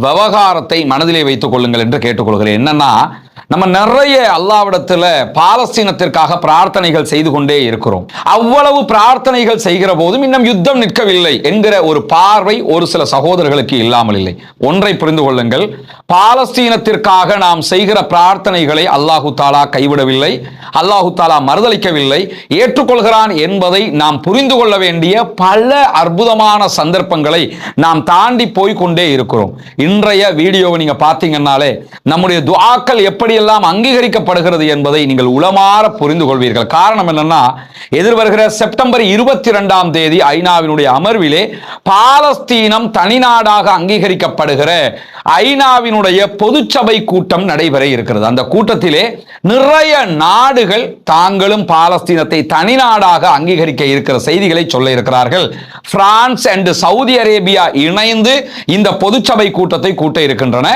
விவகாரத்தை மனதிலே வைத்துக் கொள்ளுங்கள் என்று கேட்டுக்கொள்கிறேன். என்னன்னா, நம்ம நிறைய அல்லாஹ்விடத்துல பாலஸ்தீனத்திற்காக பிரார்த்தனைகள் செய்து கொண்டே இருக்கிறோம். அவ்வளவு பிரார்த்தனைகள் செய்கிற போதும் இன்னும் யுத்தம் நிற்கவில்லை என்கிற ஒரு பார்வை ஒரு சில சகோதரர்களுக்கு இல்லாமல் இல்லை. ஒன்றை புரிந்து கொள்ளுங்கள், பாலஸ்தீனத்திற்காக நாம் செய்கிற பிரார்த்தனைகளை அல்லாஹு தாலா கைவிடவில்லை, அல்லாஹு தாலா மறுதளிக்கவில்லை, ஏற்றுக்கொள்கிறான் என்பதை நாம் புரிந்து கொள்ள வேண்டிய பல அற்புதமான சந்தர்ப்பங்களை நாம் தாண்டி போய்கொண்டே இருக்கிறோம். இன்றைய வீடியோவை நீங்க பார்த்தீங்கன்னாலே நம்முடைய துஆக்கள் எப்படி எல்லாம் அங்கீகரிக்கப்படுகிறது என்பதை நீங்கள் உளமாற புரிந்து கொள்வீர்கள். காரணம் என்னன்னா, எதிர்வருகிற செப்டம்பர் 22ஆம் தேதி ஐநாவினுடைய அமர்விலே பாலஸ்தீனம் தனிநாடாக அங்கீகரிக்கப்படுகிற ஐநாவினுடைய பொதுச்சபை கூட்டம் நடைபெற இருக்கிறது. அந்த கூட்டத்திலே நிறைய நாடுகள் தாங்களும் பாலஸ்தீனத்தை தனிநாடாக அங்கீகரிக்க இருக்கிற செய்திகளை சொல்ல இருக்கிறார்கள். பிரான்ஸ் அண்ட் சவுதி அரேபியா இணைந்து இந்த பொதுச்சபை கூட்டத்தை கூட்ட இருக்கின்றன.